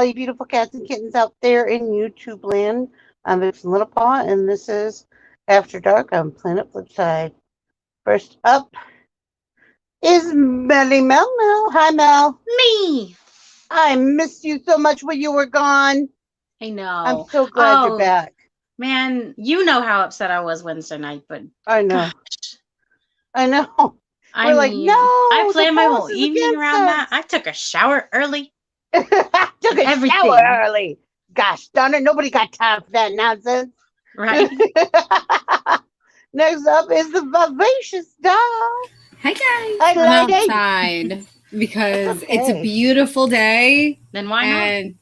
you beautiful cats and kittens out there in YouTube land. I'm Vixen Littlepaw, and this is After Dark on Planet Flipside. First up is Melly Mel. Hi, Mel. Me. I missed you so much when you were gone. I know. I'm so glad you're back. Man, you know how upset I was Wednesday night, but I know. Gosh. I know. We're like, no. I planned my whole evening around that. I took a shower early. I took a shower early. Gosh darn it, nobody got time for that nonsense. Right. Next up is the Vivacious Doll. Hi guys. I'm outside because it's a beautiful day. Then why not? And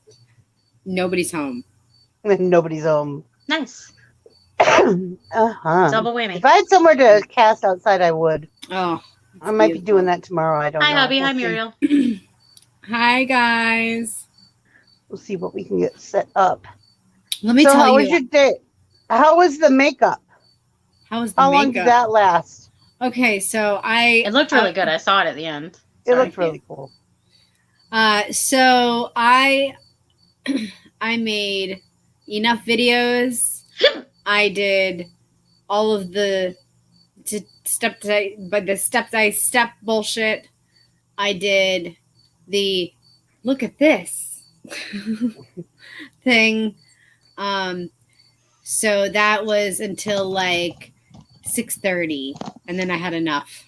nobody's home. Nobody's home. Nice. Uh-huh. Double whammy. If I had somewhere to cast outside, I would. Oh, I might be doing that tomorrow. I don't know. Hi, hubby. Hi, Muriel. Hi, guys. We'll see what we can get set up. Let me tell you. How was your day? How was the makeup? How long did that last? Okay, so It looked really good. I saw it at the end. It looked really cool. So I made enough videos. I did all of the step by step bullshit. I did the look at this thing. So that was until like 6:30, and then I had enough.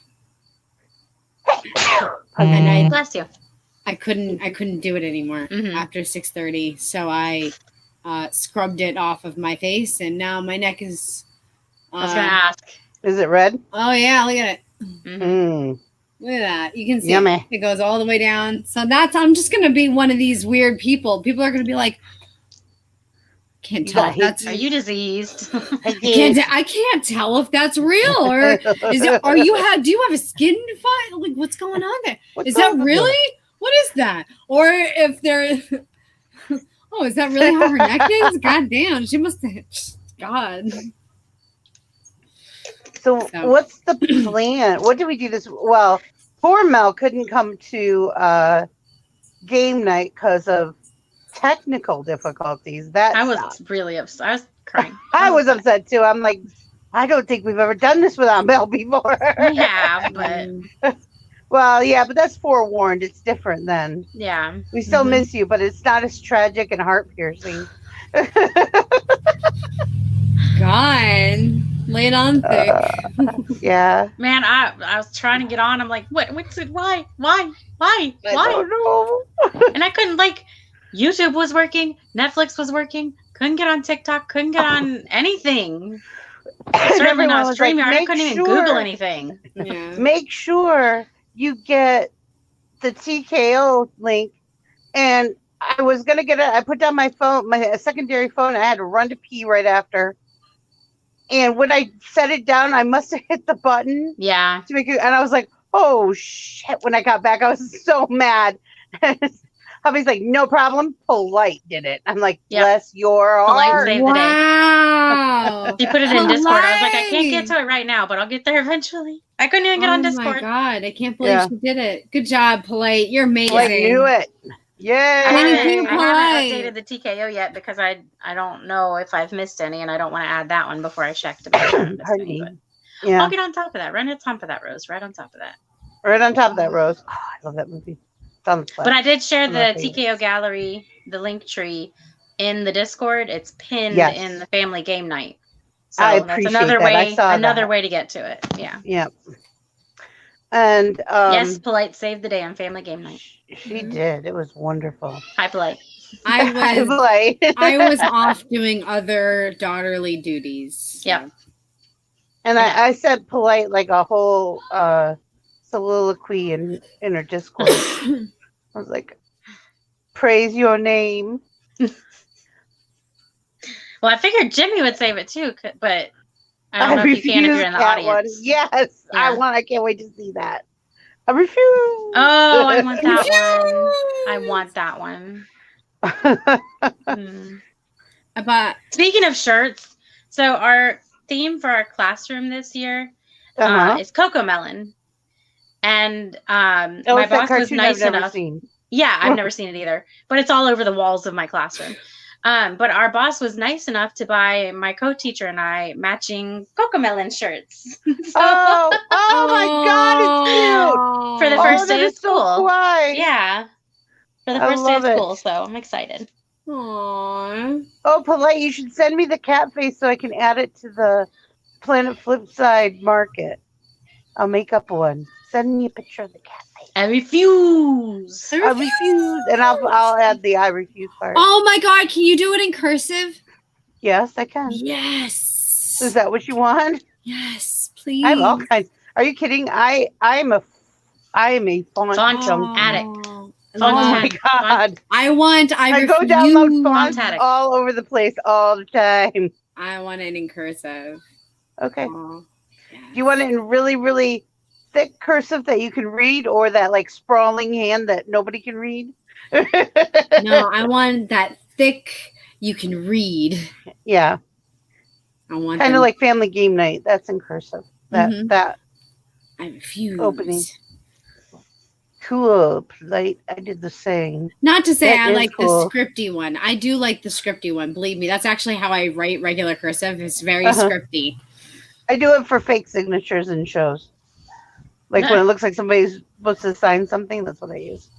And bless you. I couldn't do it anymore after 6:30. So I scrubbed it off of my face, and now my neck is. I was gonna ask. Is it red? Oh yeah, look at it. Mm. Look at that. You can see Yummy. it goes all the way down. So I'm just gonna be one of these weird people. People are gonna be like, can't tell if that's. Are you diseased? I can't tell if that's real or is it. Do you have a skin fight? Like what's going on there? Is that really? What is that? Or if there. Oh, is that really how her neck is? God damn, she must have. God. So what's the plan? What did we do this? Well, poor Mel couldn't come to game night because of technical difficulties. I was really upset. I was crying. I was upset too. I'm like, I don't think we've ever done this without Mel before. We have, but well, yeah, but that's forewarned. It's different then. Yeah, we still miss you, but it's not as tragic and heart piercing. God. Lay it on thick. Yeah. Man, I was trying to get on. I'm like, what's it? Why? I don't know. And I couldn't, YouTube was working. Netflix was working. Couldn't get on TikTok. Couldn't get on anything. Certainly not StreamYard. I couldn't even Google anything. Yeah. Make sure you get the TKO link. And I was going to get it. I put down my phone, my secondary phone. I had to run to pee right after. And when I set it down, I must have hit the button. Yeah. To make it, and I was like, oh, shit. When I got back, I was so mad. Hubby's like, no problem. Polite did it. I'm like, bless your heart. Wow. She put it in Discord. I was like, I can't get to it right now, but I'll get there eventually. I couldn't even get on Discord. Oh, my God. I can't believe she did it. Good job, Polite. You're amazing. I knew it. Yeah. I haven't updated the TKO yet because I don't know if I've missed any, and I don't want to add that one before I check to make sure I missed any. Yeah. I'll get on top of that. Right on top of that, Rose. Right on top of that. Right on top of that, Rose. Oh, I love that movie. But I did share the TKO gallery, the link tree, in the Discord. It's pinned in the family game night. So I that's another way to get to it. Yeah. Yep. And yes, Polite saved the day on family game night. She did. It was wonderful. Hi, Polite. I was off doing other daughterly duties. Yeah. And I said Polite like a whole soliloquy in her Discord. I was like, praise your name. Well, I figured Jimmy would save it too, but I don't know if you can if you're in the audience. One. Yes, yeah. I can't wait to see that. I refuse. Oh, I want that one. I want that one. Speaking of shirts, so our theme for our classroom this year is Cocomelon. And my boss was nice enough. Yeah, I've never seen it either, but it's all over the walls of my classroom. But our boss was nice enough to buy my co-teacher and I matching Cocomelon shirts. So, oh my God, it's cute. for the first day of school. So kawaii. Yeah, for the first day of school. So I'm excited. Aww. Oh, Polite, you should send me the cat face so I can add it to the Planet Flipside market. I'll make up one. Send me a picture of the cat face. I refuse. I refuse, and I'll add the I refuse part. Oh my God! Can you do it in cursive? Yes, I can. Yes. Is that what you want? Yes, please. I have all kinds. Are you kidding? I am a font junkie. addict. Oh my God! I go refuse. download fonts all over the place all the time. I want it in cursive. Okay. Oh, yes. Do you want it in really, really thick cursive that you can read, or that like sprawling hand that nobody can read? No, I want that thick you can read. Yeah. I want kind of like Family Game Night. That's in cursive. That I refuse. opening. Cool. Polite. I did the same. Not to say That I is like cool. the scripty one. I do like the scripty one. Believe me, that's actually how I write regular cursive. It's very scripty. I do it for fake signatures in shows. Like when it looks like somebody's supposed to sign something, that's what I use.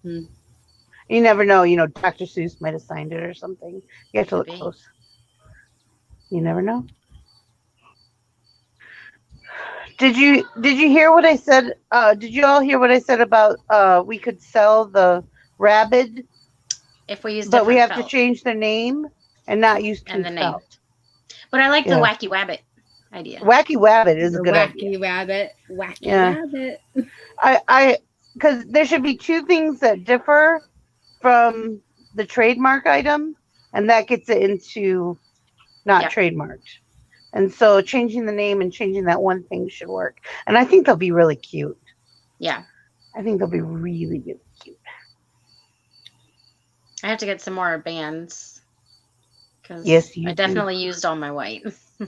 You never know. You know, Dr. Seuss might have signed it or something. You have to look close. You never know. Did you hear what I said? Did you all hear what I said about we could sell the Rabid if we use, but we have felt. to change the name and not use and the name. felt. But I like the Wacky Wabbit idea. Wacky Wabbit is a good idea. Wacky Rabbit. I because there should be two things that differ from the trademark item, and that gets it into not trademarked. And so changing the name and changing that one thing should work. And I think they'll be really cute. Yeah. I think they'll be really, really cute. I have to get some more bands. Because I definitely used all my white. 2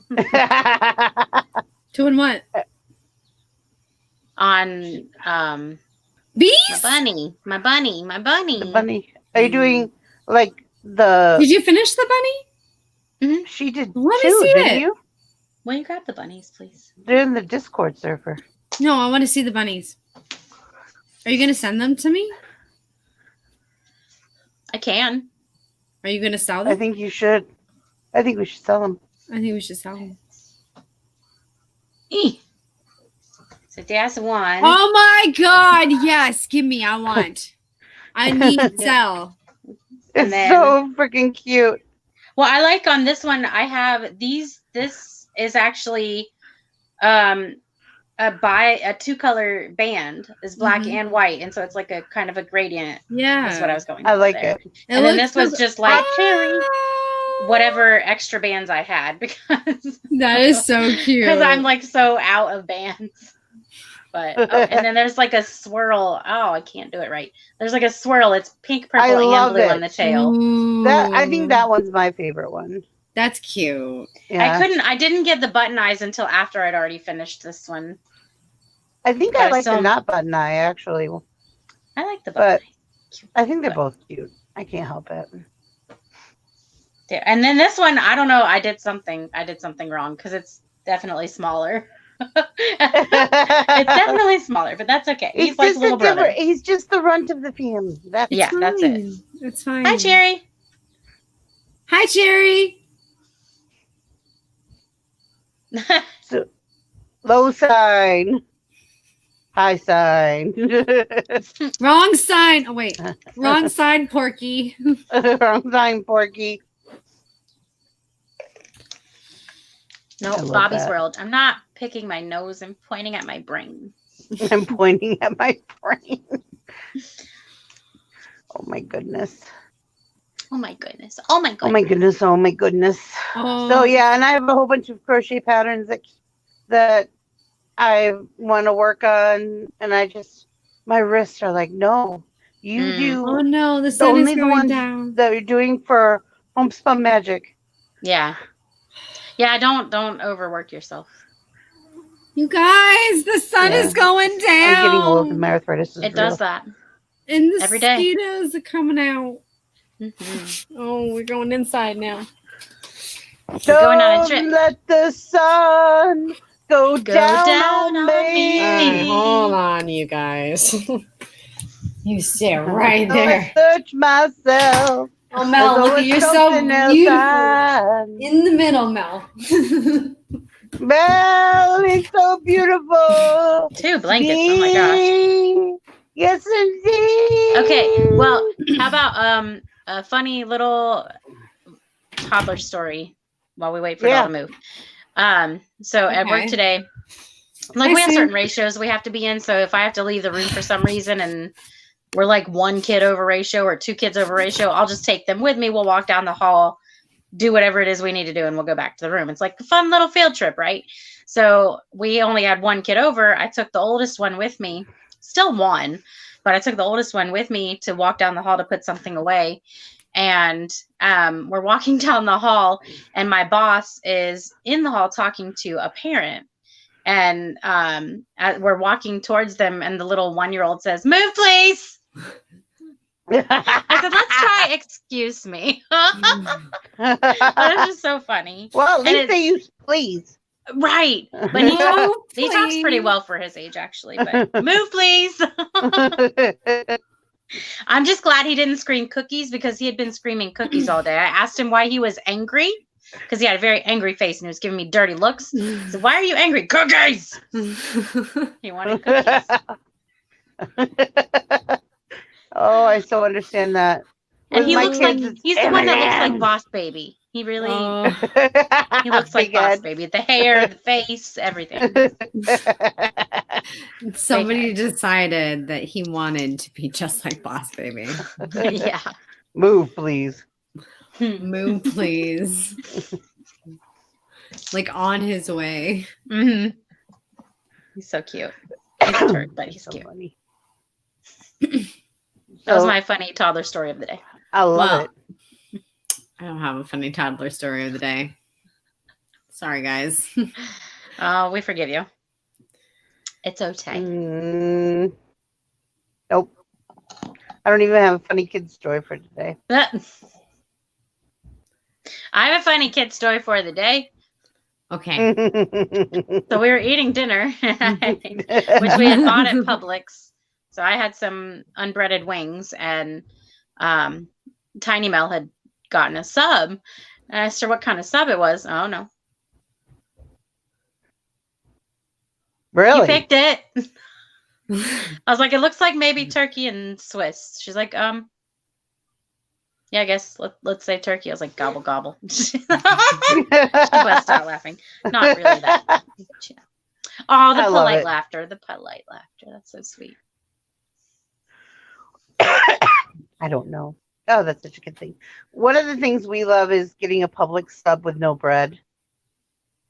and what? On bees? My bunny. The bunny. Are you doing like the Did you finish the bunny? Mm-hmm. She did Let too, me see didn't it. you? Will you grab the bunnies, please? They're in the Discord server. No, I want to see the bunnies. Are you going to send them to me? I can. Are you going to sell them? I think you should. I think we should sell them. I think we should sell them. So that's one. Oh my God. Yes. Give me. I want. I need to sell. It's so freaking cute. Well, I like on this one, I have these. This is actually a 2-color band. Is black and white. And so it's like a kind of a gradient. Yeah. That's what I was going I for like there. it. And then this was just like whatever extra bands I had. Because that is so cute. Because I'm like so out of bands. But and then there's like a swirl. Oh, I can't do it right. There's like a swirl. It's pink, purple, and blue on the tail. That I think that one's my favorite one. That's cute. Yeah. I didn't get the button eyes until after I'd already finished this one. I think I like the not button eye actually. I like the button eye. I think they're both cute. I can't help it. And then this one, I don't know. I did something wrong because it's definitely smaller. It's definitely smaller, but that's okay. He's like little brother. He's just the runt of the family. That's it. It's fine. Hi, Cherry. Hi, Cherry. So, low sign. High sign. Wrong sign. Oh wait. Wrong sign, Porky. Wrong sign, Porky. No, Bobby's World. I'm not picking my nose. I'm pointing at my brain. I'm pointing at my brain. Oh my goodness. Oh my goodness. Oh my goodness. Oh my goodness. Oh my goodness. Oh. So yeah, and I have a whole bunch of crochet patterns that I want to work on, and my wrists are like, no, you do. Oh no, the sun only is the going ones down. that you're doing for Homespun Magic. Yeah. Yeah, don't overwork yourself. You guys, the sun is going down. I'm getting old and my arthritis is It does that. And the Every day. mosquitoes are coming out. Mm-hmm. Oh, we're going inside now. We're going on a trip. Don't let the sun go down on me. All right, hold on, you guys. You sit right So there. I search myself. Oh, Mel, There's look at always you're so something else beautiful. In the middle, Mel. Mel is so beautiful. 2 blankets. Oh my gosh. Yes, indeed. Okay, well, how about a funny little toddler story while we wait for Doll to move. So at work today, like we have certain ratios we have to be in. So if I have to leave the room for some reason and we're like 1 kid over ratio or 2 kids over ratio, I'll just take them with me. We'll walk down the hall, do whatever it is we need to do, and we'll go back to the room. It's like a fun little field trip, right? So we only had 1 kid over. I took the oldest one with me, still 1, but I took the oldest one with me to walk down the hall to put something away. And we're walking down the hall, and my boss is in the hall talking to a parent. And we're walking towards them, and the little 1-year-old says, "Move, please." I said, "Let's try excuse me." That is just so funny. Well, at least they use please. Right. But he talks pretty well for his age, actually. But move, please. I'm just glad he didn't scream cookies, because he had been screaming cookies all day. I asked him why he was angry, because he had a very angry face and he was giving me dirty looks. So why are you angry? Cookies. He wanted cookies. Oh, I so understand that. And he looks like he's the one that looks like Boss Baby. He really he looks like Boss Baby. The hair, the face, everything. Somebody decided that he wanted to be just like Boss Baby. Yeah. Move, please. Move, please. Like on his way. Mm-hmm. He's so cute. He's a turd, but he's so cute. Funny. That was my funny toddler story of the day. I love it. I don't have a funny toddler story of the day. Sorry, guys. Oh, we forgive you. It's okay. Nope. I don't even have a funny kid story for today. I have a funny kid story for the day. Okay. So we were eating dinner, which we had bought at Publix. So I had some unbreaded wings, and Tiny Mel had gotten a sub. And I asked her what kind of sub it was. Oh, no. Really? You picked it. I was like, it looks like maybe turkey and Swiss. She's like, yeah, I guess let's say turkey. I was like, gobble, gobble. She bust out laughing. Not really that. Yeah. Oh, the polite laughter. The polite laughter. That's so sweet. I don't know. Oh, that's such a good thing. One of the things we love is getting a Publix sub with no bread.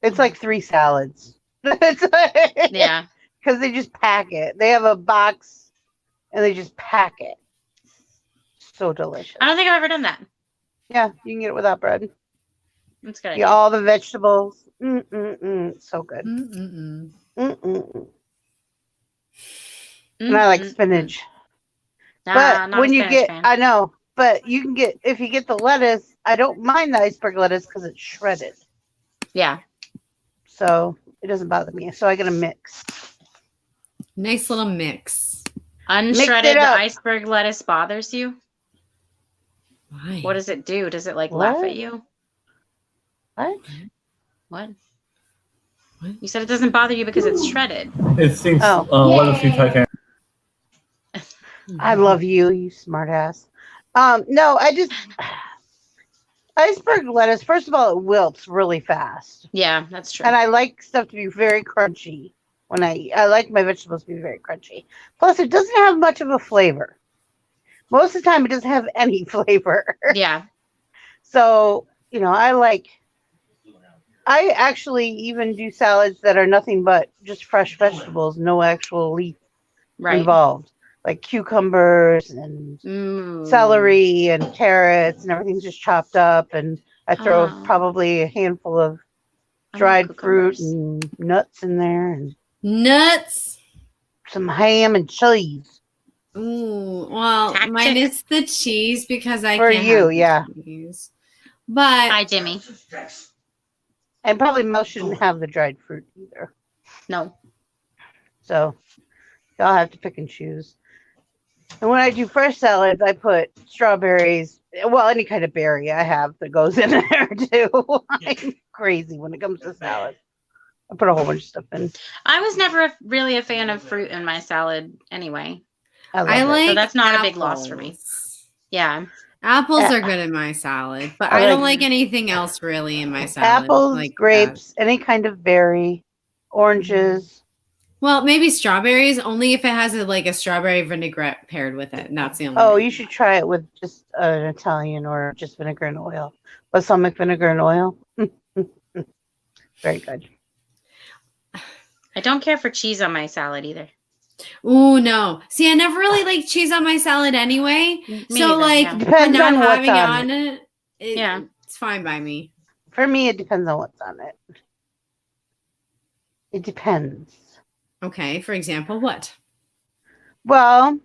It's like 3 salads. It's like, yeah. Because they just pack it. They have a box and they just pack it. So delicious. I don't think I've ever done that. Yeah, you can get it without bread. That's good. Yeah, all the vegetables. So good. And I like spinach. But when you get, I know, but you can get, if you get the lettuce, I don't mind the iceberg lettuce because it's shredded. Yeah. So it doesn't bother me. So I get a mix. Nice little mix. Unshredded iceberg lettuce bothers you? Why? What does it do? Does it like laugh at you? What? What? You said it doesn't bother you because it's shredded. It thinks, what if you take it? I love you, you smart ass. No, I just iceberg lettuce, first of all, it wilts really fast. Yeah, that's true. And I like stuff to be very crunchy. When I like my vegetables to be very crunchy. Plus, it doesn't have much of a flavor. Most of the time, it doesn't have any flavor. Yeah. So, you know, I actually even do salads that are nothing but just fresh vegetables, no actual leaf involved. Like cucumbers and celery and carrots and everything's just chopped up. And I throw probably a handful of dried fruit and nuts in there. And nuts. Some ham and cheese. Ooh, well, Tactics. mine is the cheese because I For can't you, have the yeah. cheese. But Hi, Jimmy. And probably Mel shouldn't have the dried fruit either. No. So y'all have to pick and choose. And when I do fresh salads, I put strawberries. Well, any kind of berry I have that goes in there too. I'm crazy when it comes to salad. I put a whole bunch of stuff in. I was never really a fan of fruit in my salad anyway. I love it. like So that's not a apples. big loss for me. Yeah. Apples are good in my salad, but I don't like anything else really in my salad. Apples, like grapes, any kind of berry, oranges. Well, maybe strawberries, only if it has a strawberry vinaigrette paired with it. And that's the only. Oh, you should try it with just an Italian or just vinegar and oil. Balsamic vinegar and oil. Very good. I don't care for cheese on my salad either. Ooh, no. See, I never really like cheese on my salad anyway. So, Depends not on what's having it on it, Yeah. it's fine by me. For me, it depends on what's on it. It depends. Okay, for example, what? Well,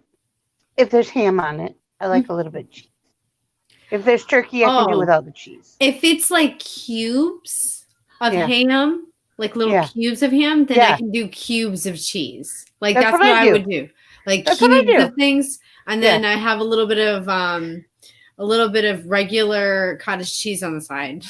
if there's ham on it, I like a little bit of cheese. If there's turkey, I can do without the cheese. If it's like cubes of ham, like little Yeah. cubes of ham, then I can do cubes of cheese. Like that's what I would do. Like That's what I cubes do. of things, and then I have a little bit of regular cottage cheese on the side.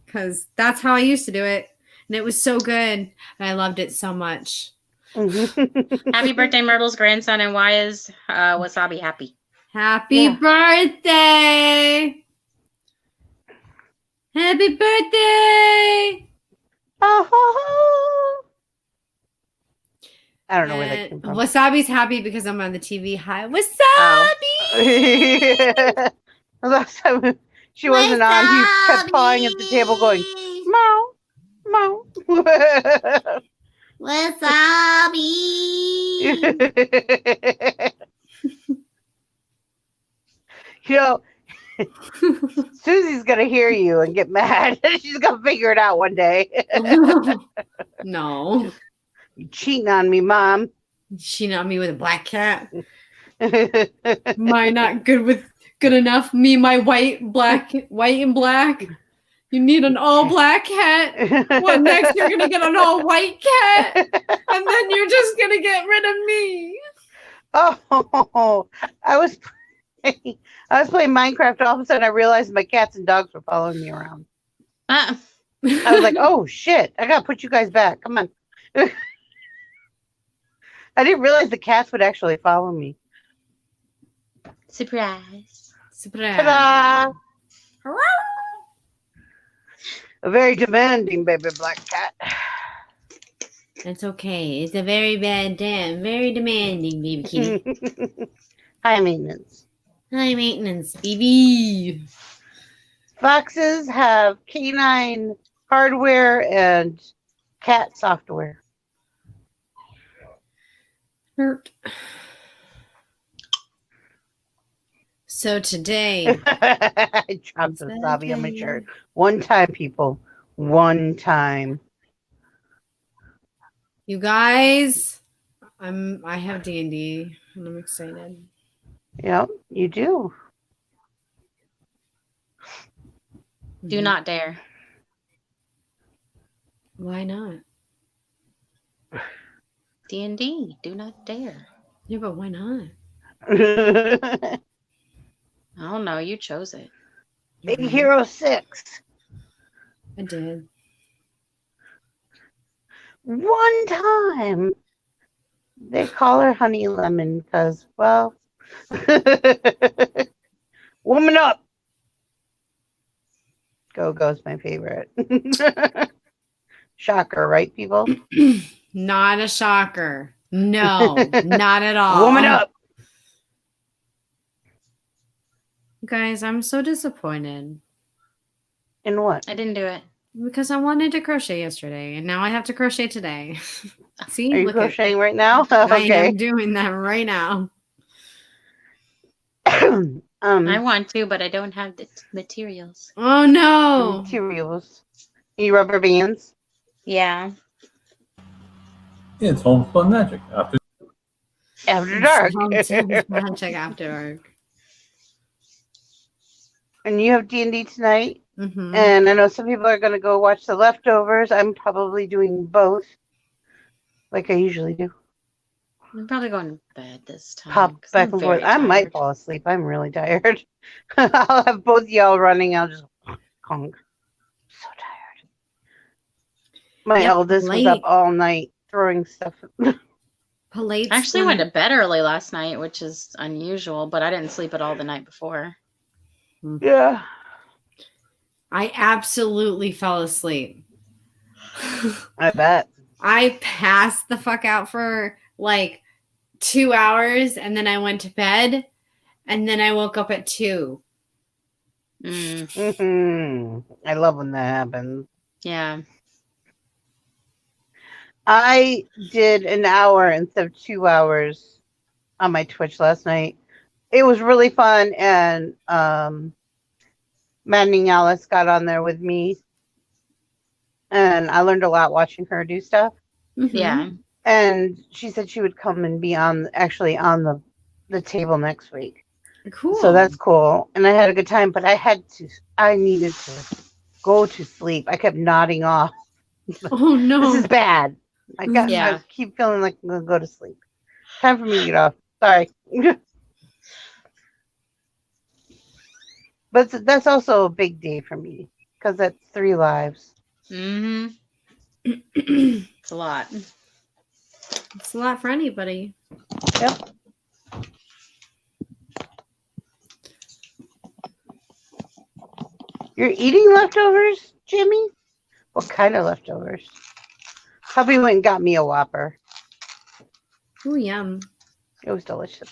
Because that's how I used to do it, and it was so good, and I loved it so much. Happy birthday, Myrtle's grandson, and why is Wasabi happy? Happy birthday! Happy birthday! Oh, I don't know where that came from. Wasabi's happy because I'm on the TV. Hi, Wasabi! Last time she wasn't on, he kept pawing at the table going, Meow, meow. Wasabi! You know, Susie's going to hear you and get mad. She's going to figure it out one day. No. You're cheating on me, Mom. Cheating on me with a black cat. Am I not good enough? Me, my white and black. You need an all black cat. What next? You're gonna get an all white cat, and then you're just gonna get rid of me. Oh, I was playing Minecraft. All of a sudden, I realized my cats and dogs were following me around. I was like, "Oh shit! I gotta put you guys back. Come on." I didn't realize the cats would actually follow me. Surprise! Ta-da! A very demanding baby black cat. That's okay. It's a very very demanding baby kitty. High maintenance. High maintenance, baby. Foxes have canine hardware and cat software. Hurt. So today, I dropped wasabi on my shirt. One time, people. One time. you guys, I have D&D and I'm excited. Yep, you do. Do not dare. Why not? D&D. Do not dare. Yeah, but why not? I don't know. You chose it. Big Hero 6. I did. One time. They call her Honey Lemon because, well, woman up. Go-Go's my favorite. Shocker, right, people? Not a shocker. No, not at all. Woman up. Guys, I'm so disappointed. In what? I didn't do it. Because I wanted to crochet yesterday, and now I have to crochet today. See? Are you Look crocheting right now? I Okay. am doing that right now. I want to, but I don't have the materials. Oh, no. Materials. You rubber bands? Yeah. It's Homespun Magic after dark. Magic after dark. And you have D&D tonight. Mm-hmm. And I know some people are going to go watch The Leftovers. I'm probably doing both, like I usually do. I'm probably going to bed this time. Pop back and forth. I might fall asleep. I'm really tired. I'll have both y'all running. I'll just conk. So tired. My eldest was up all night throwing stuff. I actually went to bed early last night, which is unusual, but I didn't sleep at all the night before. Yeah. I absolutely fell asleep. I bet. I passed the fuck out for like 2 hours, and then I went to bed, and then I woke up at 2. Mm-hmm. I love when that happens. Yeah. I did an hour instead of 2 hours on my Twitch last night. It was really fun, and Maddening Alice got on there with me, and I learned a lot watching her do stuff. Mm-hmm. Yeah. And she said she would come and be on the table next week. Cool. So that's cool. And I had a good time, but I needed to go to sleep. I kept nodding off. Oh no. This is bad. I keep feeling like I'm going to go to sleep. Time for me to get off. Sorry. But that's also a big day for me because that's 3 lives. Mm-hmm. It's a lot. It's a lot for anybody. Yep. You're eating leftovers, Jimmy? What kind of leftovers? Hubby went and got me a Whopper. Oh, yum. It was delicious.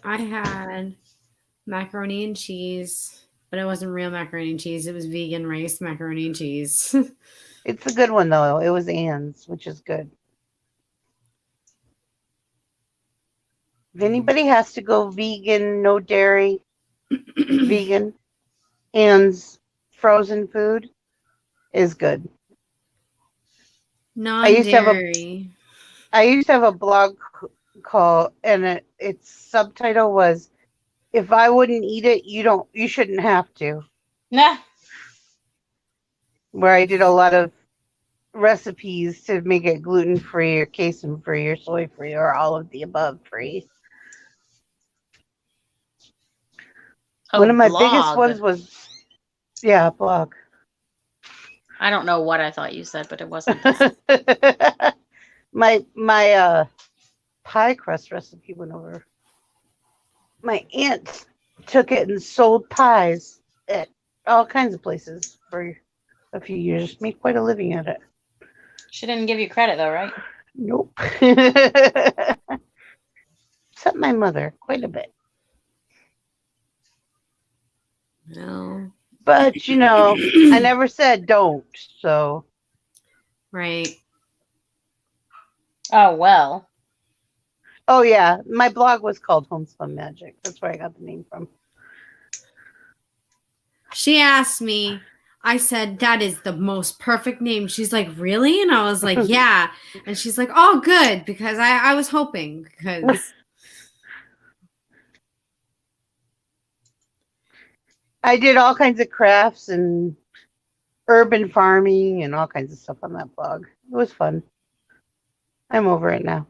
I had macaroni and cheese, but it wasn't real macaroni and cheese. It was vegan rice macaroni and cheese. It's a good one, though. It was Anne's, which is good. If anybody has to go vegan, no dairy, vegan, Anne's frozen food is good. Non-dairy. I used to have a blog call, and its subtitle was, "If I wouldn't eat it, you shouldn't have to." Nah. Where I did a lot of recipes to make it gluten-free or casein-free or soy-free or all of the above free. One of my biggest ones was, blog. I don't know what I thought you said, but it wasn't. my pie crust recipe went over. My aunt took it and sold pies at all kinds of places for a few years. Made quite a living at it. She didn't give you credit, though, right? Nope. Except my mother, quite a bit. No. But, I never said don't, so. Right. Oh, well. Oh, yeah. My blog was called Homespun Magic. That's where I got the name from. She asked me, I said, that is the most perfect name. She's like, really? And I was like, yeah. And she's like, oh, good. Because I was hoping. Because I did all kinds of crafts and urban farming and all kinds of stuff on that blog. It was fun. I'm over it now.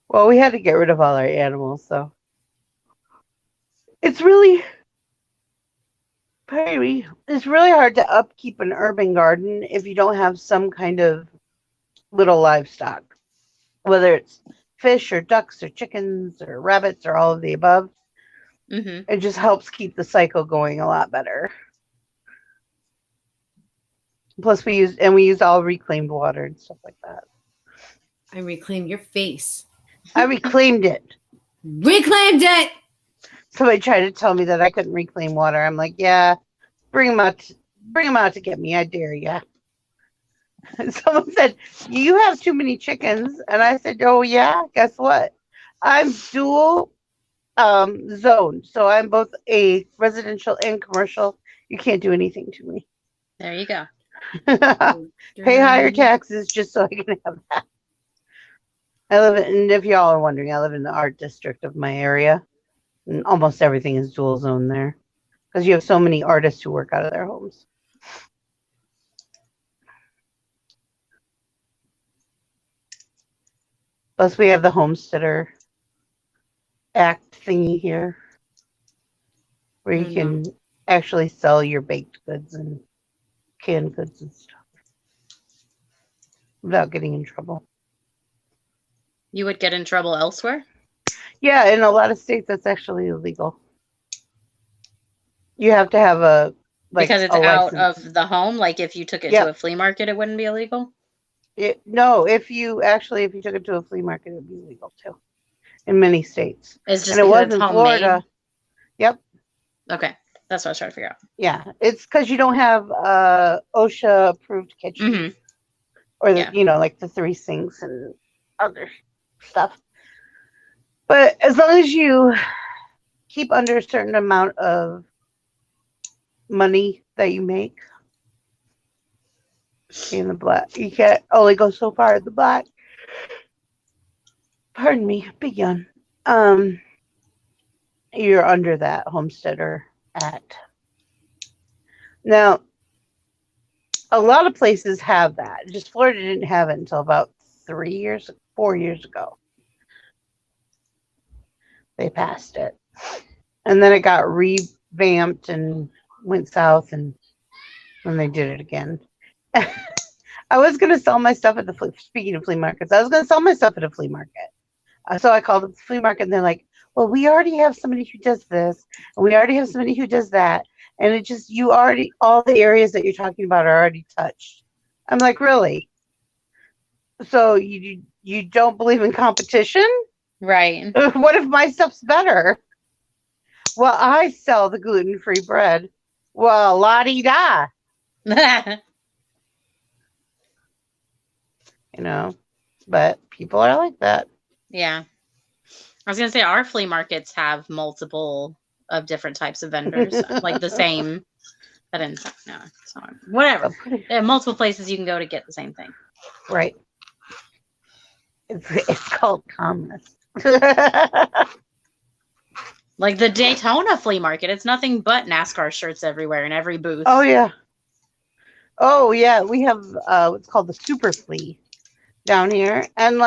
Well, we had to get rid of all our animals, so it's really hard to upkeep an urban garden if you don't have some kind of little livestock, whether it's fish or ducks or chickens or rabbits or all of the above. Mm-hmm. It just helps keep the cycle going a lot better. Plus, we use all reclaimed water and stuff like that. I reclaimed your face. I reclaimed it. Reclaimed it. Somebody tried to tell me that I couldn't reclaim water. I'm like, yeah, bring them out to get me. I dare ya. And someone said, you have too many chickens. And I said, oh, yeah, guess what? I'm dual zone. So I'm both a residential and commercial. You can't do anything to me. There you go. Pay higher taxes just so I can have that. And if y'all are wondering, I live in the art district of my area. And almost everything is dual zone there. Because you have so many artists who work out of their homes. Plus we have the homesteader act thingy here. Where you can actually sell your baked goods and canned goods and stuff. Without getting in trouble. You would get in trouble elsewhere? Yeah, in a lot of states that's actually illegal. You have to have because it's out of the home. Like if you took it Yep. to a flea market, it wouldn't be illegal. No, if you took it to a flea market, it would be illegal too. In many states. It's just and it was it's in homemade. Florida. Yep. Okay, that's what I was trying to figure out. Yeah, it's because you don't have OSHA approved kitchen, or like the 3 sinks and other stuff. But as long as you keep under a certain amount of money that you make in the black, you can't only go so far in the black. Pardon me, big yawn. You're under that Homesteader Act. Now, a lot of places have that. Just Florida didn't have it until about 4 years ago. They passed it. And then it got revamped and went south, and then they did it again. I was going to sell my stuff at speaking of flea markets, I was going to sell my stuff at a flea market. So I called the flea market, and they're like, well, we already have somebody who does this, and we already have somebody who does that. And it just, all the areas that you're talking about are already touched. I'm like, really? So you don't believe in competition? Right. What if my stuff's better? Well, I sell the gluten-free bread. Well, la-di-da. But people are like that. Yeah. I was going to say our flea markets have multiple of different types of vendors, like the same. That didn't no, so whatever. There are multiple places you can go to get the same thing. Right. It's called commerce. Like the Daytona flea market, it's nothing but NASCAR shirts everywhere in every booth. Oh yeah. We have what's called the Super Flea down here, and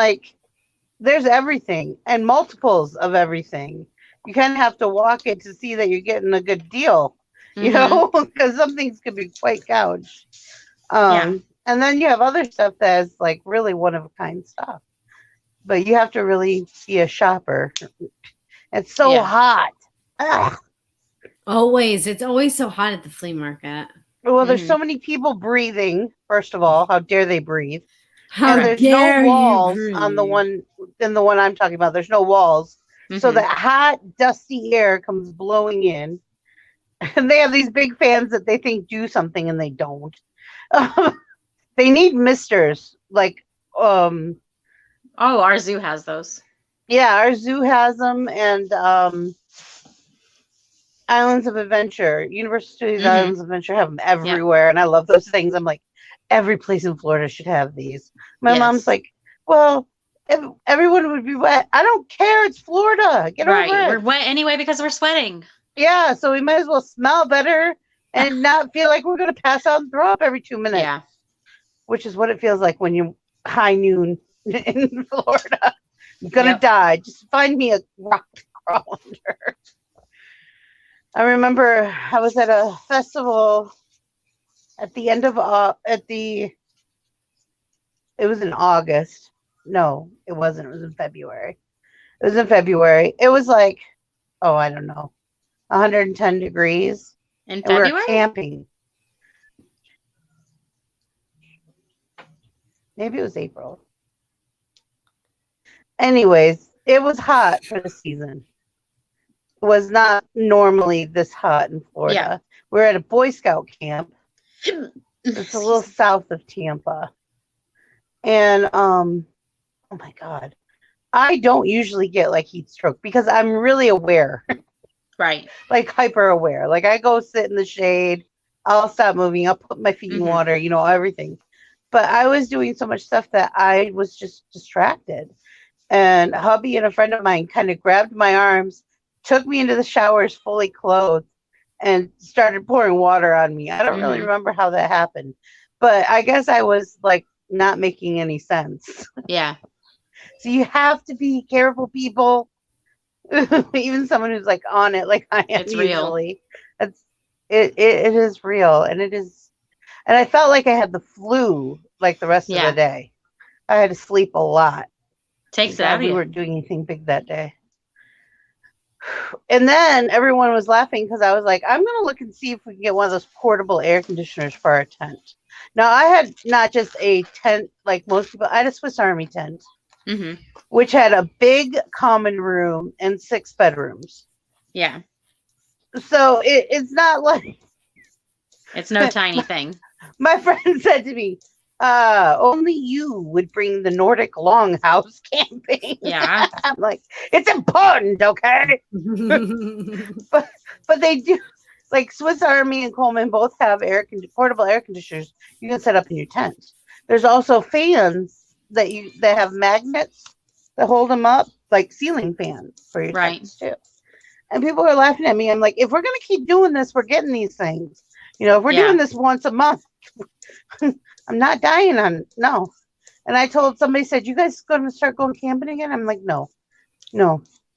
there's everything and multiples of everything. You kind of have to walk it to see that you're getting a good deal, because some things can be quite gouged. And then you have other stuff that's really one of a kind stuff, but you have to really be a shopper. It's so hot. Ugh. It's always so hot at the flea market. Well, there's so many people breathing. First of all, how dare they breathe? How there's dare no walls you on the one I'm talking about. There's no walls. So that hot, dusty air comes blowing in. And they have these big fans that they think do something and they don't. They need misters. Our zoo has those. Yeah, our zoo has them, and Islands of Adventure, Universal Studios Islands of Adventure have them everywhere, and I love those things. I'm like, every place in Florida should have these. My mom's like, well, everyone would be wet. I don't care. It's Florida. Get over it. We're wet anyway because we're sweating. Yeah, so we might as well smell better and not feel like we're going to pass out and throw up every 2 minutes. Yeah. Which is what it feels like when you're high noon in Florida. I'm going to die. Just find me a rock to crawl under. I remember I was at a festival at the end of it was in August. No, it wasn't. It was in February. It was I don't know, 110 degrees. In February? We were camping. Maybe it was April. Anyways, it was hot for the season. It was not normally this hot in Florida. Yeah. We're at a Boy Scout camp. It's a little south of Tampa. And oh my God. I don't usually get like heat stroke because I'm really aware, Right. like hyper aware. Like I go sit in the shade, I'll stop moving, I'll put my feet in water, everything. But I was doing so much stuff that I was just distracted. And hubby and a friend of mine kind of grabbed my arms, took me into the showers fully clothed, and started pouring water on me. I don't really remember how that happened, but I guess I was like not making any sense. Yeah. So you have to be careful, people. Even someone who's like on it, like I am It's real. usually. It is real, and it is. And I felt like I had the flu like the rest of the day. I had to sleep a lot. Takes it out of We you. weren't doing anything big that day. And then everyone was laughing because I was like, I'm going to look and see if we can get one of those portable air conditioners for our tent. Now, I had not just a tent like most people, I had a Swiss Army tent, which had a big common room and 6 bedrooms. Yeah. So it's not like... It's no tiny thing. My friend said to me, only you would bring the Nordic Longhouse camping. Yeah. I'm like, it's important, okay? but they do, like Swiss Army and Coleman both have portable air conditioners you can set up in your tent. There's also fans that have magnets that hold them up, like ceiling fans for your tents too. And people are laughing at me. I'm like, if we're gonna keep doing this, we're getting these things. If we're doing this once a month, I'm not dying on it. No. And I told somebody, said, you guys going to start going camping again? I'm like, no.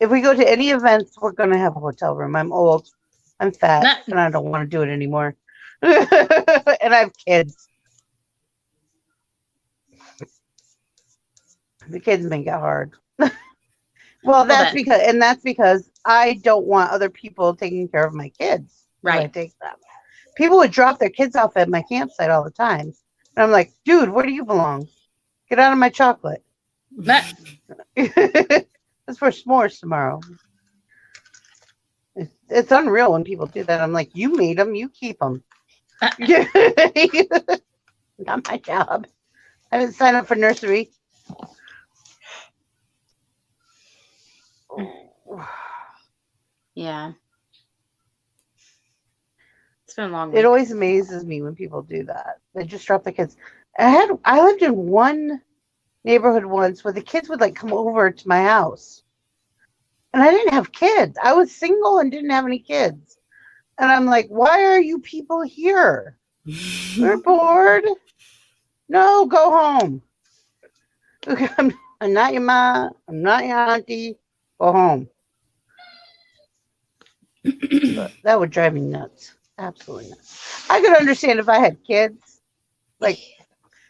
If we go to any events, we're going to have a hotel room. I'm old. I'm fat. And I don't want to do it anymore. And I have kids. The kids make it hard. Well, that's because I don't want other people taking care of my kids. Right. I take them. People would drop their kids off at my campsite all the time. And I'm like, dude, where do you belong? Get out of my chocolate. That's for s'mores tomorrow. It's unreal when people do that. I'm like, you made them, you keep them. Not my job. I haven't signed up for nursery. Yeah. It's been a long It week. always amazes me when people do that. They just drop the kids. I lived in one neighborhood once where the kids would like come over to my house. And I didn't have kids. I was single and didn't have any kids. And I'm like, why are you people here? We're bored. No, go home. I'm not your mom. I'm not your auntie. Go home. But that would drive me nuts. Absolutely nuts. I could understand if I had kids, like,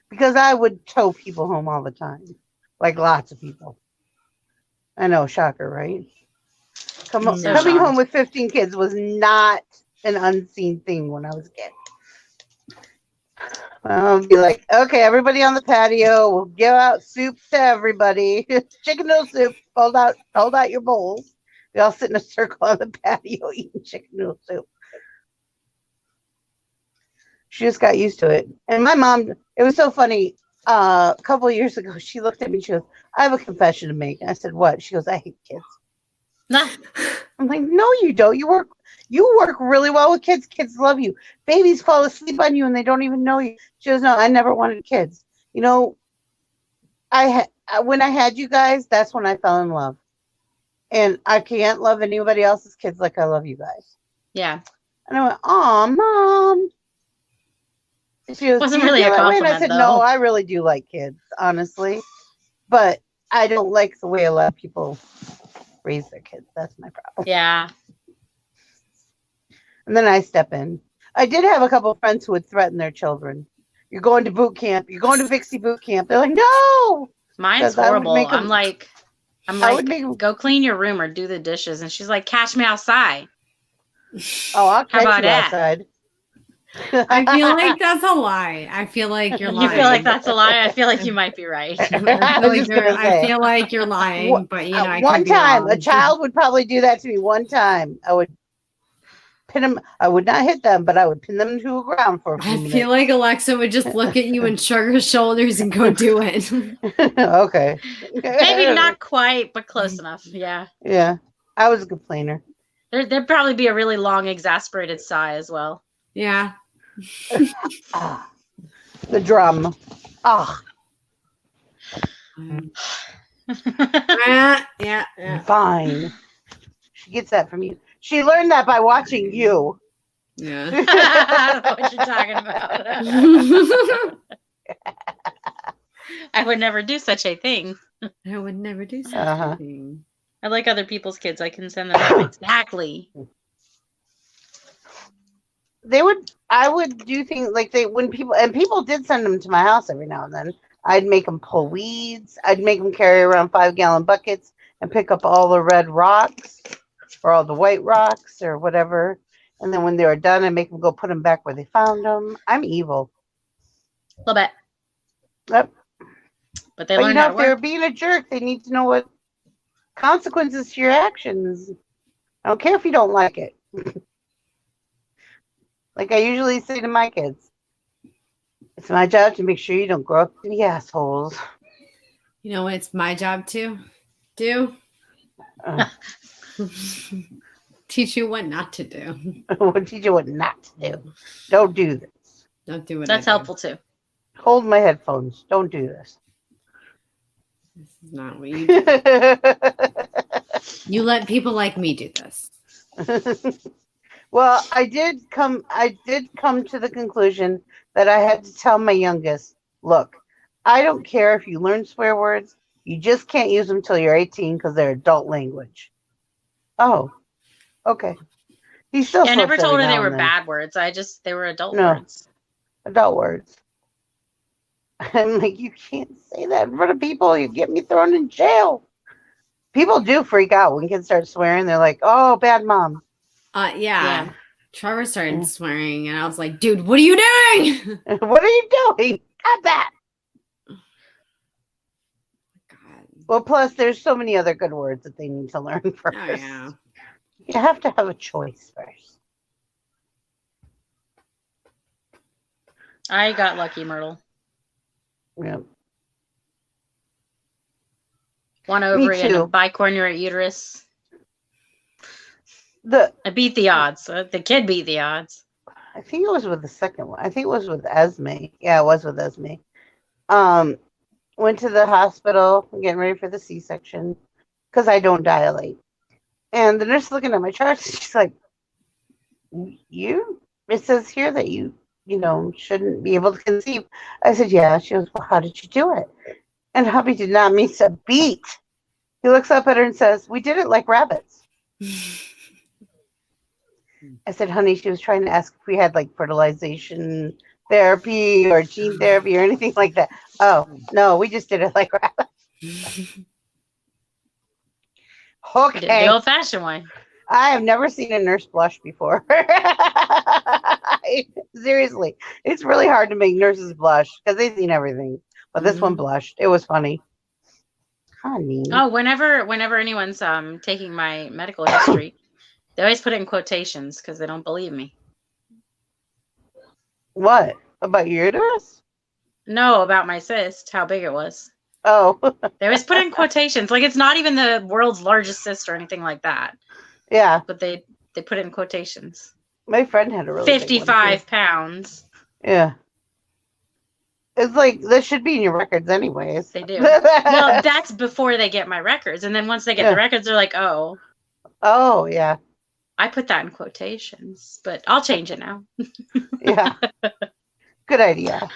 because I would tow people home all the time, like lots of people. I know, shocker, right? Coming home with 15 kids was not an unseen thing when I was a kid. I'll be like, okay, everybody on the patio, we'll give out soup to everybody. Chicken noodle soup. Hold out your bowls. We all sit in a circle on the patio eating chicken noodle soup. She just got used to it. And my mom, it was so funny. A couple of years ago, she looked at me. She goes, I have a confession to make. And I said, what? She goes, I hate kids. Nah. I'm like, no, you don't. You work really well with kids. Kids love you. Babies fall asleep on you and they don't even know you. She goes, no, I never wanted kids. When I had you guys, that's when I fell in love. And I can't love anybody else's kids like I love you guys. Yeah. And I went, aw, Mom. She goes, wasn't really a compliment, and I said, no, I really do like kids, honestly. But I don't like the way a lot of people raise their kids. That's my problem. Yeah. And then I step in. I did have a couple of friends who would threaten their children. You're going to boot camp. You're going to Vixie boot camp. They're like, no. Mine's horrible. I'm like, go clean your room or do the dishes. And she's like, catch me outside. Oh, I'll catch you outside. I feel like that's a lie. I feel like you're lying. You feel like that's a lie? I feel like you might be right. I feel like you're lying, but I one time a child would probably do that to me. One time I would pin them. I would not hit them, but I would pin them to the ground for a few minutes. I feel like Alexa would just look at you and shrug her shoulders and go do it. Okay. Maybe not quite, but close enough. Yeah. Yeah. I was a complainer. There'd probably be a really long, exasperated sigh as well. Yeah. The drum. Ah. Yeah. Fine. She gets that from you. She learned that by watching you. Yeah. I don't know what you're talking about. I would never do such a thing. I would never do such Uh-huh. a thing. I like other people's kids. I can send them home. Exactly. I would do things like people did send them to my house every now and then. I'd make them pull weeds. I'd make them carry around 5-gallon buckets and pick up all the red rocks or all the white rocks or whatever. And then when they were done, I'd make them go put them back where they found them. I'm evil. A little bit. Yep. But they But learn how to if they're work. being a jerk, they need to know what consequences to your actions. I don't care if you don't like it. Like I usually say to my kids, it's my job to make sure you don't grow up to be assholes. You know what? It's my job to do. Teach you what not to do. We'll teach you what not to do. Don't do this. Don't do what That's I do. helpful too. Hold my headphones. Don't do this. This is not what you do. You let people like me do this. Well, I did come to the conclusion that I had to tell my youngest, look, I don't care if you learn swear words, you just can't use them until you're 18 because they're adult language. Oh, okay. He still I never slips told every her they now were and then. bad words. They were adult No. words. Adult words. I'm like, you can't say that in front of people. You get me thrown in jail. People do freak out when kids start swearing. They're like, oh, bad mom. Yeah. Trevor started swearing, and I was like, dude, what are you doing? What are you doing? Cut that. God. Well, plus, there's so many other good words that they need to learn first. Oh, yeah. You have to have a choice first. I got lucky, Myrtle. Yeah. One ovary and a bicornuate uterus. I beat the odds. The kid beat the odds. I think it was with the second one. I think it was with Esme. Yeah, it was with Esme. Went to the hospital, getting ready for the C-section because I don't dilate. And the nurse looking at my chart, she's like, it says here that you shouldn't be able to conceive. I said, yeah. She goes, well, how did you do it? And hubby did not miss a beat. He looks up at her and says, we did it like rabbits. I said, honey, she was trying to ask if we had like fertilization therapy or gene therapy or anything like that. Oh, no, we just did it like rabbits. Okay. The old-fashioned way. I have never seen a nurse blush before. Seriously, it's really hard to make nurses blush because they've seen everything. But this one blushed. It was funny. Honey. Oh, whenever anyone's taking my medical history, they always put it in quotations because they don't believe me. What? About your uterus? No, about my cyst, how big it was. Oh. They always put it in quotations. Like it's not even the world's largest cyst or anything like that. Yeah. But they put it in quotations. My friend had a really 55 pounds. Yeah. It's like, this should be in your records anyways. They do. Well, that's before they get my records. And then once they get the records, they're like, oh. Oh, yeah. I put that in quotations, but I'll change it now. Yeah. Good idea.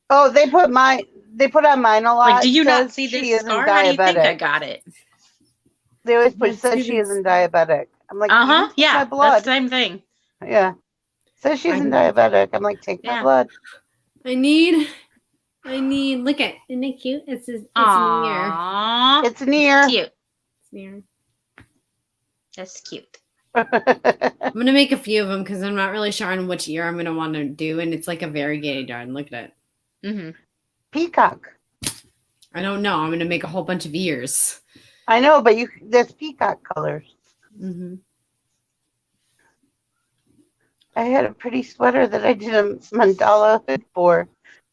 Oh, they put on mine a lot. Like, do you not see this scar? How do you think I got it? They always says she isn't diabetic. I'm like, yeah, my blood. that's the same thing. Yeah. Says she isn't diabetic. I'm like, take my blood. I need, look at, isn't it cute? It's near. It's near. It's cute. It's near. That's cute. I'm going to make a few of them because I'm not really sure on which year I'm going to want to do. And it's like a variegated yarn. Look at it. Mm-hmm. Peacock. I don't know. I'm going to make a whole bunch of ears. I know, but there's peacock colors. Mm-hmm. I had a pretty sweater that I did a mandala hood for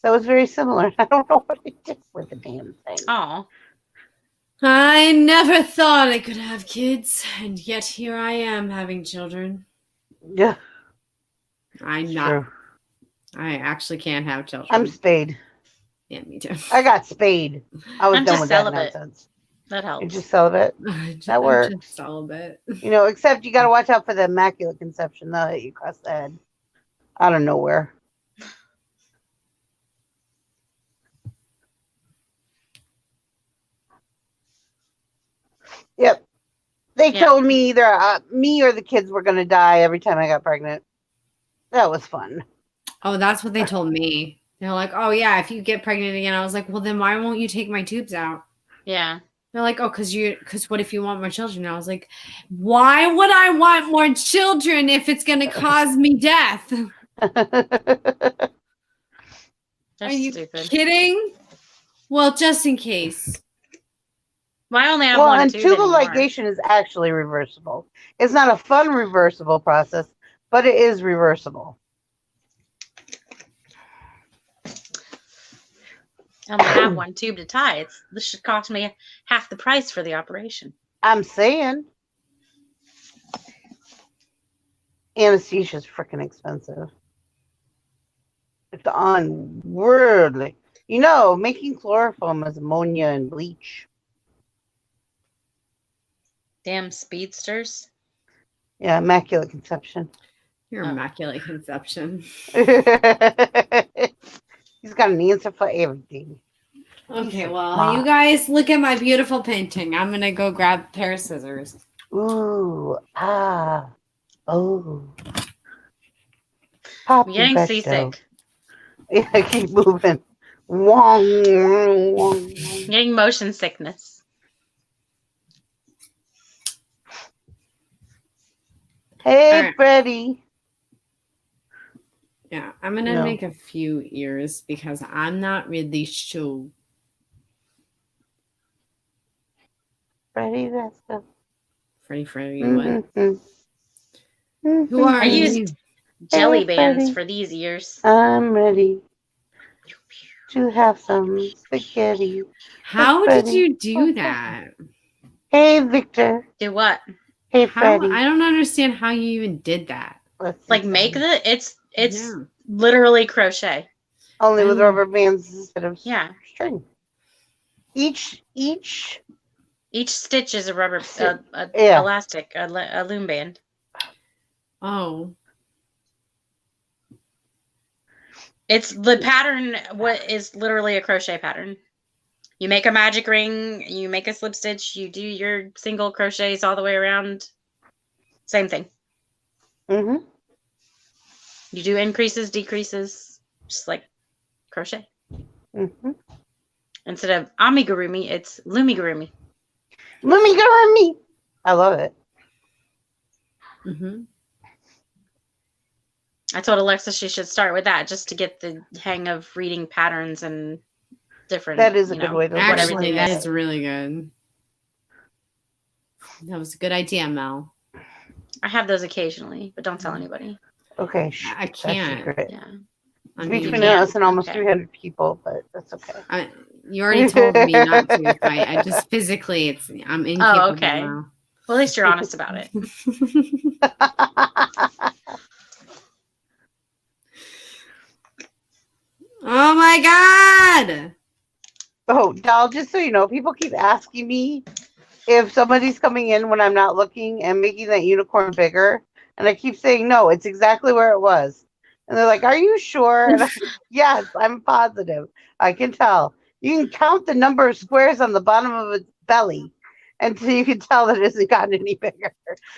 That was very similar. I don't know what it did with the damn thing. Oh. I never thought I could have kids, and yet here I am having children. Yeah, I'm not. true. I actually can't have children. I'm spayed. Yeah, me too. I got spayed. I was I'm done just with that celibate. nonsense. That You're helps. just celibate. That works. I'm just celibate. You know, except you got to watch out for the immaculate conception. They'll hit you across the head out of nowhere. Yep. They told me either me or the kids were going to die every time I got pregnant. That was fun. Oh, that's what they told me. They're like, oh, yeah, if you get pregnant again. I was like, well, then why won't you take my tubes out? Yeah. They're like, oh, because what if you want more children? I was like, why would I want more children if it's going to cause me death? They're Are you stupid. kidding? Well, just in case. Well, I only have Well, one and tube tubal anymore. ligation is actually reversible. It's not a fun reversible process, but it is reversible. I only have one tube to tie. This should cost me half the price for the operation. I'm saying. Anesthesia is freaking expensive. It's unworldly. You know, making chloroform is ammonia and bleach. Damn speedsters. Yeah, immaculate conception. Your immaculate conception. He's got an answer for everything. Okay, well, you guys look at my beautiful painting. I'm going to go grab a pair of scissors. Ooh, oh. I'm getting seasick. Yeah, keep moving. Wong, wong. I'm getting motion sickness. Hey, right. Freddie. Yeah, I'm going to make a few ears because I'm not really sure. Freddie, that's the... Freddie, what? Mm-hmm. Who are I you? used jelly Hey, bands Freddie. for these ears. I'm ready to have some spaghetti. How did you do that? Hey, Victor. Do what? Hey, How, Freddie. I don't understand how you even did that. Like make it's literally crochet. Only with rubber bands instead of string. Each stitch is a rubber Yeah. elastic, a loom band. Oh. It's the pattern. What is literally a crochet pattern? You make a magic ring, you make a slip stitch, you do your single crochets all the way around. Same thing. Mm-hmm. You do increases, decreases, just like crochet. Mm-hmm. Instead of amigurumi, it's lumigurumi. Lumigurumi. I love it. Mm-hmm. I told Alexa she should start with that just to get the hang of reading patterns and different. That is a good way to look. Actually, that is really good. That was a good idea, Mel. I have those occasionally, but don't tell anybody. Okay. I can't. Yeah. I mean, Between us and almost 300 people, but that's okay. You already told me not to. I just physically, I'm incapable. Oh, okay. Now. Well, at least you're honest about it. Oh my God! Oh, doll, just so you know, people keep asking me if somebody's coming in when I'm not looking and making that unicorn bigger. And I keep saying, no, it's exactly where it was. And they're like, are you sure? And I'm like, yes, I'm positive. I can tell. You can count the number of squares on the bottom of its belly until you can tell that it hasn't gotten any bigger.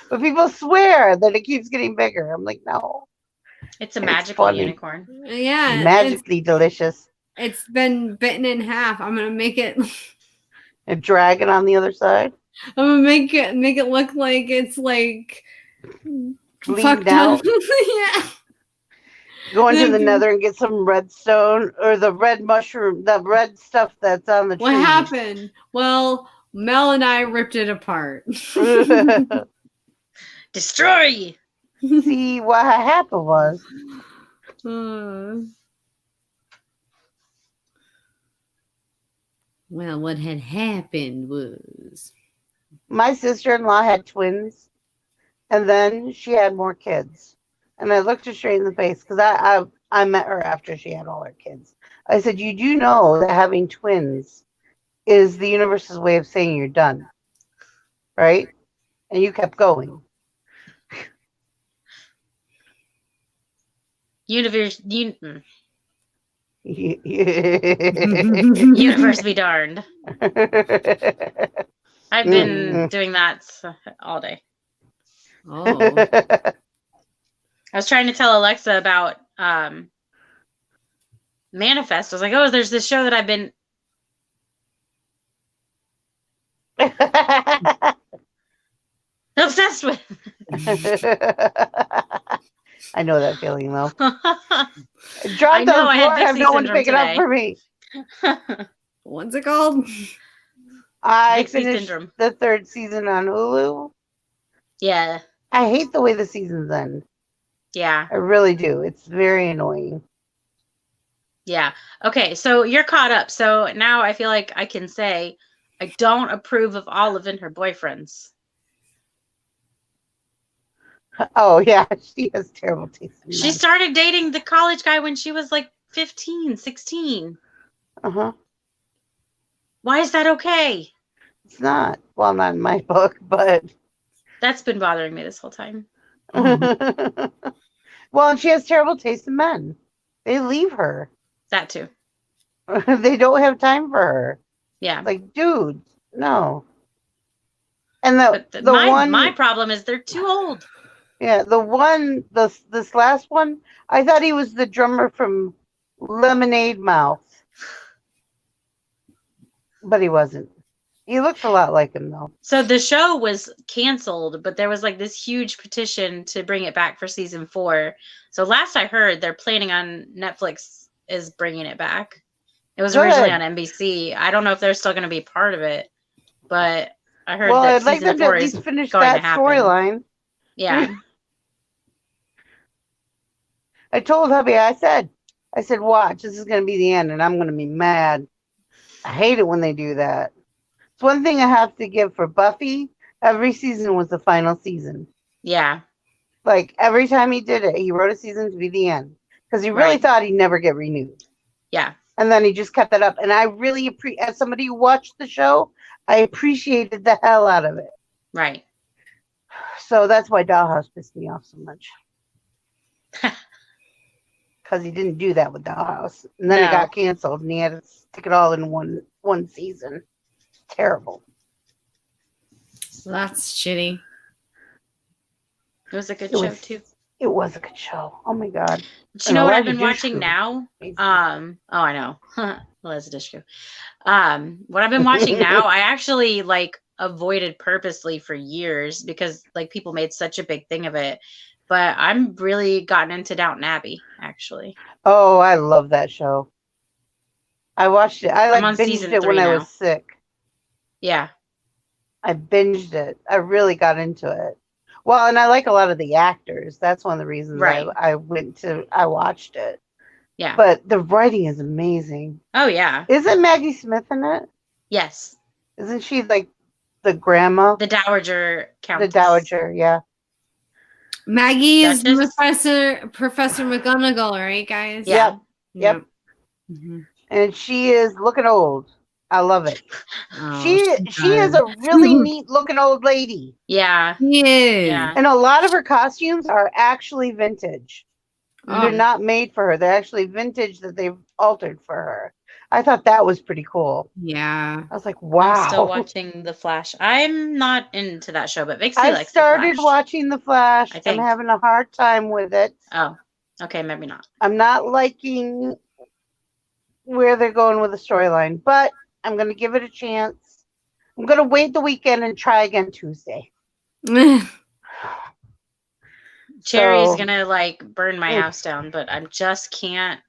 But people swear that it keeps getting bigger. I'm like, no. It's a magical unicorn. Yeah. Magically delicious. It's been bitten in half. I'm going to make it... A dragon on the other side. I'm going to make it look like it's like... Bleeding out. Yeah. Go into the nether and get some redstone or the red mushroom, the red stuff that's on the tree. What happened? Well, Mel and I ripped it apart. Destroy! See, what happened was Well, what had happened was My sister-in-law had twins, and then she had more kids. And I looked her straight in the face because I met her after she had all her kids. I said, "You do know that having twins is the universe's way of saying you're done, right?" And you kept going. Universe Universe be darned. I've been doing that all day. oh. I was trying to tell Alexa about Manifest. I was like, oh, there's this show that I've been obsessed with. I know that feeling though. I Drop know, the I had floor. I have Vixie no one to syndrome pick it up today. for me. What's it called? I Vixie finished syndrome. the 3rd season on Hulu. Yeah. I hate the way the seasons end. Yeah. I really do. It's very annoying. Yeah. Okay, so you're caught up. So now I feel like I can say I don't approve of Olive and her boyfriends. Oh, yeah. She has terrible taste in She men. started dating the college guy when she was like 15, 16. Uh-huh. Why is that okay? It's not. Well, not in my book, but... That's been bothering me this whole time. Oh. Well, and she has terrible taste in men. They leave her. That too. They don't have time for her. Yeah. Like, dude, no. And the one... my problem is they're too old. Yeah, this last one, I thought he was the drummer from Lemonade Mouth. But he wasn't. He looks a lot like him, though. So the show was canceled, but there was like this huge petition to bring it back for season 4. So last I heard, they're planning on Netflix is bringing it back. It was originally on NBC. I don't know if they're still going to be part of it, but I heard that I'd like season them to 4 at is least finish going that to happen. storyline. Yeah. I told hubby, I said, watch, this is going to be the end, and I'm going to be mad. I hate it when they do that. It's one thing I have to give for Buffy. Every season was the final season. Yeah. Like, every time he did it, he wrote a season to be the end. Because he really thought he'd never get renewed. Yeah. And then he just kept that up. And I really appreciate, as somebody who watched the show, I appreciated the hell out of it. Right. So that's why Dollhouse pissed me off so much. Because he didn't do that with Dollhouse. And then it got canceled, and he had to stick it all in one season. Terrible. That's shitty. It was a good show too. It was a good show. Oh my god. Do you know what I've been watching now? Oh, I know. Well, that's a dish show. What I've been watching now, I actually like avoided purposely for years because like people made such a big thing of it. But I'm really gotten into Downton Abbey, actually. Oh, I love that show. I watched it. I I'm on binged season it 3 when I now. was sick. Yeah. I binged it. I really got into it. Well, and I like a lot of the actors. That's one of the reasons I watched it. Yeah. But the writing is amazing. Oh, yeah. Isn't Maggie Smith in it? Yes. Isn't she like the grandma? The Dowager Countess. The Dowager, yeah. Maggie is Professor McGonagall, right, guys? Yeah. Yep. Mm-hmm. And she is looking old. I love it. Oh, she is a really neat looking old lady. Yeah. She is. Yeah. And a lot of her costumes are actually vintage. They're not made for her. They're actually vintage that they've altered for her. I thought that was pretty cool. Yeah. I was like, wow. I'm still watching The Flash. I'm not into that show, but Vixie likes I started The Flash. watching The Flash. I think. I'm having a hard time with it. Oh, okay, maybe not. I'm not liking where they're going with the storyline, but I'm going to give it a chance. I'm going to wait the weekend and try again Tuesday. Cherry's going to like burn my house down, but I just can't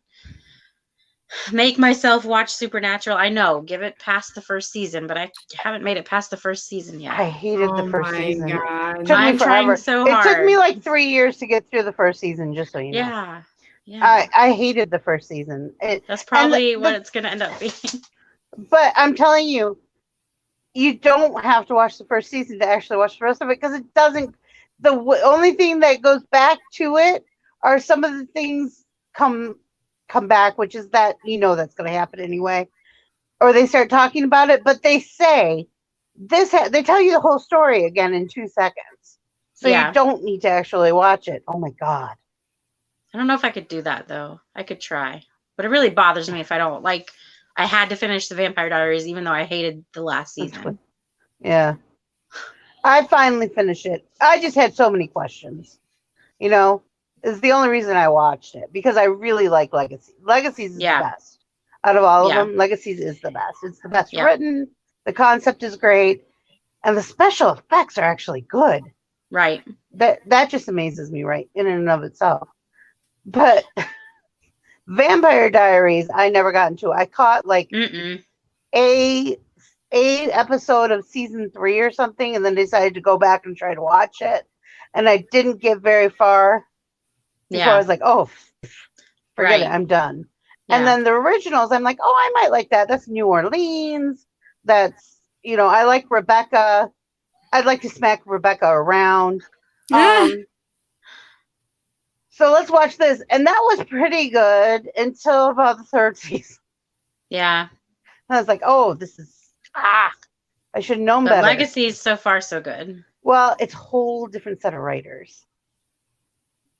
make myself watch Supernatural. I know, give it past the first season, but I haven't made it past the first season yet. I hated the first season. God. It took me I'm trying so hard. It took me like 3 years to get through the first season, just so you know. Yeah. I hated the first season. That's probably what it's going to end up being. But I'm telling you, you don't have to watch the first season to actually watch the rest of it because it doesn't. The only thing that goes back to it are some of the things come back, which is that that's going to happen anyway, or they start talking about it. But they say this. They tell you the whole story again in 2 seconds, so you don't need to actually watch it. Oh my god! I don't know if I could do that though. I could try, but it really bothers me if I don't like. I had to finish the Vampire Diaries, even though I hated the last season. Yeah. I finally finished it. I just had so many questions. It's the only reason I watched it because I really like Legacy. Legacies is the best. Out of all of them, Legacies is the best. It's the best written. The concept is great. And the special effects are actually good. Right. That just amazes me, right, in and of itself. But Vampire Diaries, I never got into. I caught like a episode of season 3 or something, and then decided to go back and try to watch it. And I didn't get very far before I was like, oh, forget it, I'm done. Yeah. And then the originals, I'm like, oh, I might like that. That's New Orleans. That's, I like Rebecca. I'd like to smack Rebecca around. So let's watch this. And that was pretty good until about the 3rd season. Yeah. And I was like, oh, this is, I should have known better. Legacy is so far so good. Well, it's a whole different set of writers.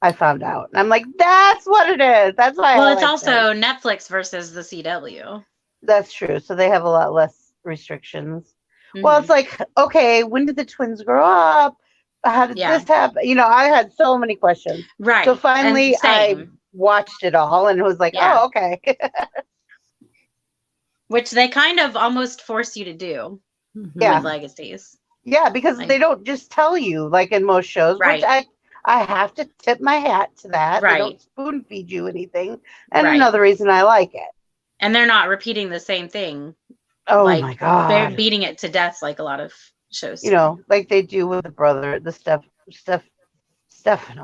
I found out. And I'm like, that's what it is. That's why Well, it's also Netflix versus the CW. That's true. So they have a lot less restrictions. Mm-hmm. Well, it's like, okay, when did the twins grow up? How did this happen? I had so many questions. Right. So finally, I watched it all and was like, oh, okay. Which they kind of almost force you to do with Legacies. Yeah, because they don't just tell you like in most shows, which I have to tip my hat to that. Right. They don't spoon feed you anything. And another reason I like it. And they're not repeating the same thing. Oh my God. They're beating it to death like a lot of shows. Like they do with the brother, Stefan.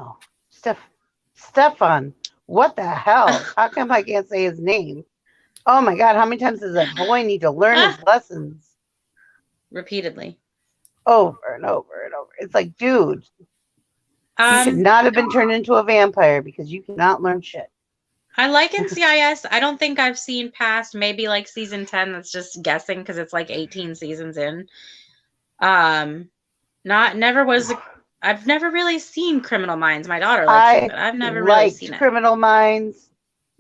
What the hell? How come I can't say his name? Oh my God, how many times does that boy need to learn his lessons? Repeatedly. Over and over and over. It's like, dude, you should not have been turned into a vampire because you cannot learn shit. I like NCIS. I don't think I've seen past maybe like season 10. That's just guessing because it's like 18 seasons in. I've never really seen Criminal Minds. My daughter likes it, but I've never really seen it. Criminal Minds.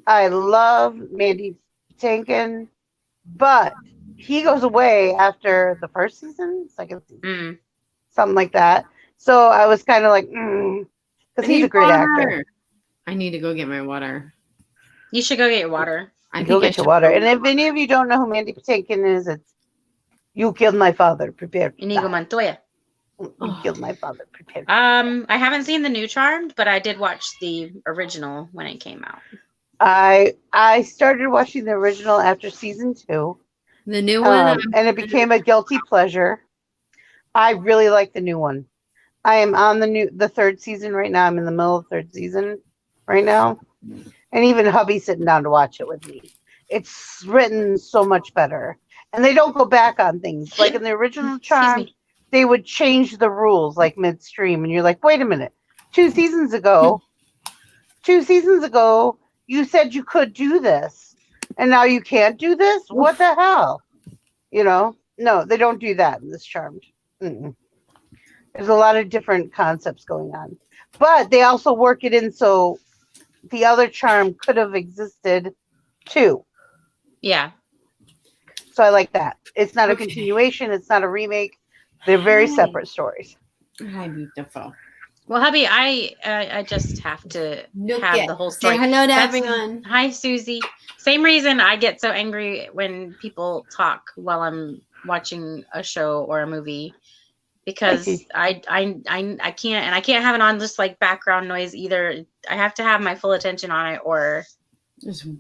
I love Mandy Patinkin, but he goes away after the first season, second season, something like that. So I was kind of like, because he's a great actor. I need to go get my water. You should go get your water. Go get your water. And if any of you don't know who Mandy Patinkin is, it's You Killed My Father, Prepare. Inigo Montoya. You Killed My Father, Prepare. I haven't seen the new Charmed, but I did watch the original when it came out. I started watching the original after season 2. The new one, and it became a guilty pleasure. I really like the new one. I am on the 3rd season right now. I'm in the middle of the 3rd season right now, and even hubby's sitting down to watch it with me. It's written so much better, and they don't go back on things like in the original Charm. They would change the rules like midstream, and you're like, wait a minute, 2 seasons ago, you said you could do this, and now you can't do this? What the hell? No, they don't do that in this Charmed. There's a lot of different concepts going on. But they also work it in so the other Charm could have existed too. Yeah. So I like that. It's not a continuation. It's not a remake. They're very separate stories. Hi, beautiful. Well, hubby, I just have to have the whole story. Say hello to everyone. Hi, Susie. Same reason I get so angry when people talk while I'm watching a show or a movie, because I can't, and I can't have it on just like background noise either. I have to have my full attention on it, or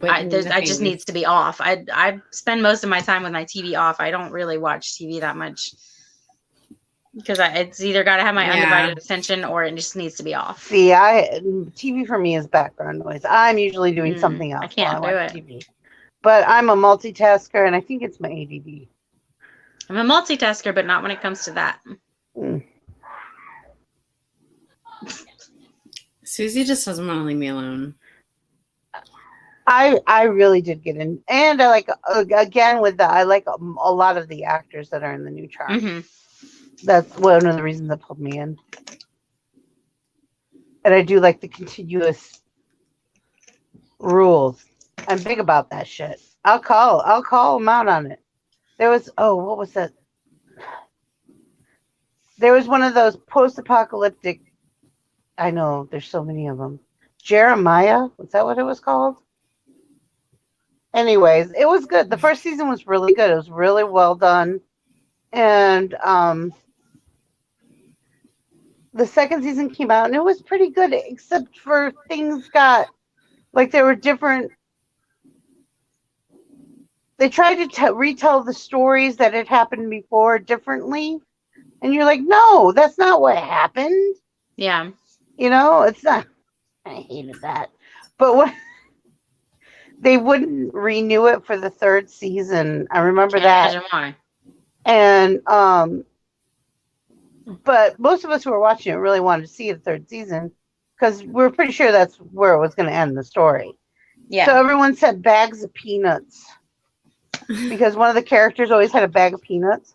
I just needs to be off. I spend most of my time with my TV off. I don't really watch TV that much, because it's either got to have my undivided attention or it just needs to be off. See, TV for me is background noise. I'm usually doing something else. I can't do it. TV. But I'm a multitasker, and I think it's my ADD. I'm a multitasker, but not when it comes to that. Susie just doesn't want to leave me alone. I really did get in, and I like again with the I like a lot of the actors that are in the new Charm. Mm-hmm. That's one of the reasons that pulled me in, and I do like the continuous rules. I'm big about that shit. I'll call them out on it. There was what was that? There was one of those post-apocalyptic. I know there's so many of them. Jeremiah, was that what it was called? Anyways, it was good. The first season was really good. It was really well done. And the second season came out and it was pretty good, except for things got like there were different. They tried to retell the stories that had happened before differently. And you're like, no, that's not what happened. Yeah. You know, it's not. I hated that. But what they wouldn't renew it for the third season. I remember that. Why. And but most of us who were watching it really wanted to see the third season because we're pretty sure that's where it was going to end the story. Yeah. So everyone said bags of peanuts because one of the characters always had a bag of peanuts.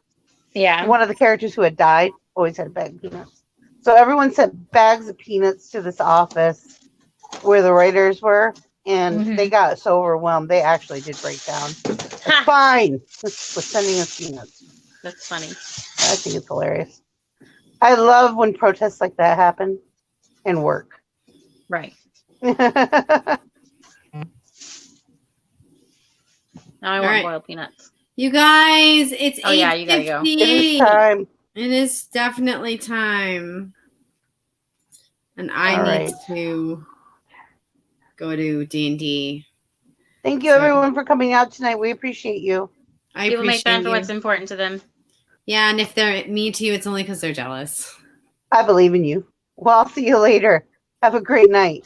Yeah. One of the characters who had died always had a bag of peanuts. So everyone sent bags of peanuts to this office where the writers were, and they got so overwhelmed they actually did break down. Fine, we're sending us peanuts. That's funny. I think it's hilarious. I love when protests like that happen and work. Right. Now I want boiled peanuts. You guys, it's 8:58. Yeah, you gotta go. It is time. It is definitely time. And I need to go to D&D. Thank you, everyone, for coming out tonight. We appreciate you. People make time for what's important to them. Yeah, and if they're mean to you, it's only because they're jealous. I believe in you. Well, I'll see you later. Have a great night.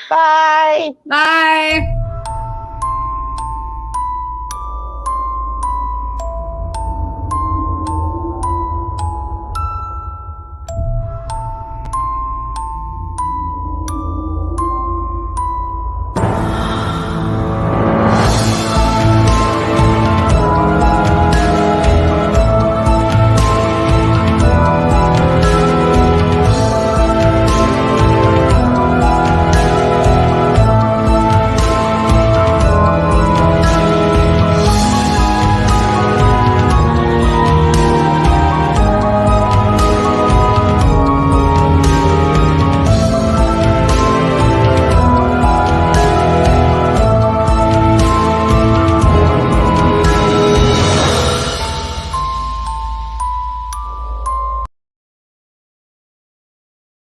Bye. Bye.